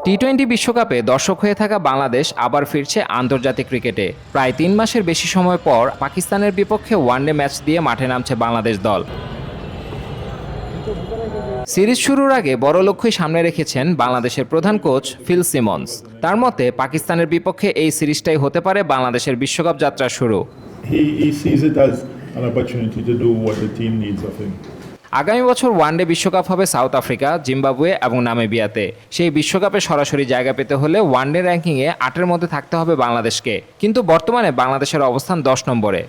টি-20 বিশ্বকাপে দর্শক হয়ে থাকা বাংলাদেশ আবার ফিরছে আন্তর্জাতিক ক্রিকেটে। প্রায় 3 মাসের বেশি সময় পর পাকিস্তানের বিপক্ষে ওয়ানডে ম্যাচ দিয়ে মাঠে নামছে বাংলাদেশ দল। সিরিজ শুরুর আগে বড় লক্ষ্যই সামনে রেখেছেন বাংলাদেশের প্রধান কোচ ফিল সিমন্স। তার মতে পাকিস্তানের বিপক্ষে এই সিরিজটাই হতে পারে বাংলাদেশের বিশ্বকাপ যাত্রার শুরু। He sees it as an opportunity to do what the team needs of him. আগামী বছর ওয়ানডে বিশ্বকাপ হবে সাউথ আফ্রিকা, জিম্বাবুয়ে এবং নামিবিয়াতে। সেই বিশ্বকাপে সরাসরি জায়গা পেতে হলে ওয়ানডে র্যাঙ্কিংয়ে 8-এর মধ্যে থাকতে হবে বাংলাদেশকে। কিন্তু বর্তমানে বাংলাদেশের অবস্থান 10 নম্বরে।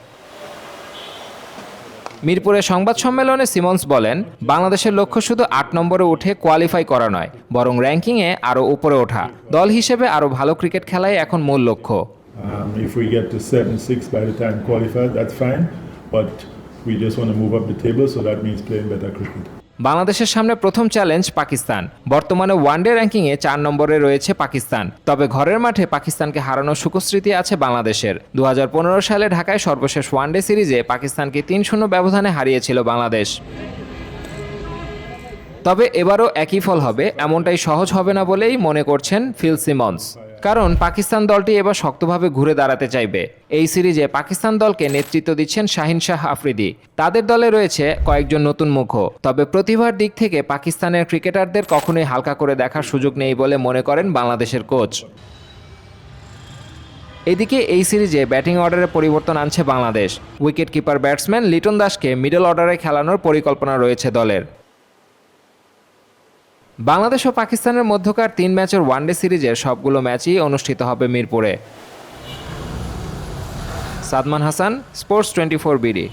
মিরপুরে সংবাদ সম্মেলনে সিমন্স বলেন, বাংলাদেশের লক্ষ্য শুধু 8 নম্বরে উঠে কোয়ালিফাই করা নয়, বরং র্যাঙ্কিংয়ে আরও উপরে ওঠা। দল হিসেবে আরও ভালো ক্রিকেট খেলাই এখন মূল লক্ষ্য। If we get to 7-6 by the time qualified, that's fine. But we just want to move up the table, so that means playing better cricket. বাংলাদেশের সামনে প্রথম চ্যালেঞ্জ পাকিস্তান। বর্তমানে ওয়ানডে র্যাঙ্কিংয়ে 4 নম্বরে রয়েছে পাকিস্তান। তবে ঘরের মাঠে পাকিস্তানকে হারানোর সুখস্মৃতি আছে বাংলাদেশের। 2015 সালে ঢাকায় সর্বশেষ ওয়ানডে সিরিজে পাকিস্তানকে 3-0 ব্যবধানে হারিয়েছিল বাংলাদেশ। তবে এবারও একই ফল হবে এমনটাই সহজ হবে না বলেই মনে করছেন ফিল সিমন্স। কারণ পাকিস্তান দলটি এবার শক্তভাবে ঘুরে দাঁড়াতে চাইবে। এই সিরিজে পাকিস্তান দলকে নেতৃত্ব দিচ্ছেন শাহিন শাহ আফ্রিদি। তাদের দলে রয়েছে কয়েকজন নতুন মুখও। তবে প্রতিভার দিক থেকে পাকিস্তানের ক্রিকেটারদের কখনোই হালকা করে দেখার সুযোগ নেই বলে মনে করেন বাংলাদেশের কোচ। এদিকে এই সিরিজে ব্যাটিং অর্ডারে পরিবর্তন আনছে Bangladesh. Wicket keeper batsman Liton দাসকে মিডল অর্ডারে খেলানোর পরিকল্পনা রয়েছে দলের। বাংলাদেশ ও পাকিস্তানের মধ্যকার 3 ম্যাচের ওয়ানডে সিরিজের সবগুলো ম্যাচই অনুষ্ঠিত হবে মিরপুরে। Sadman Hasan, sports 24 BD.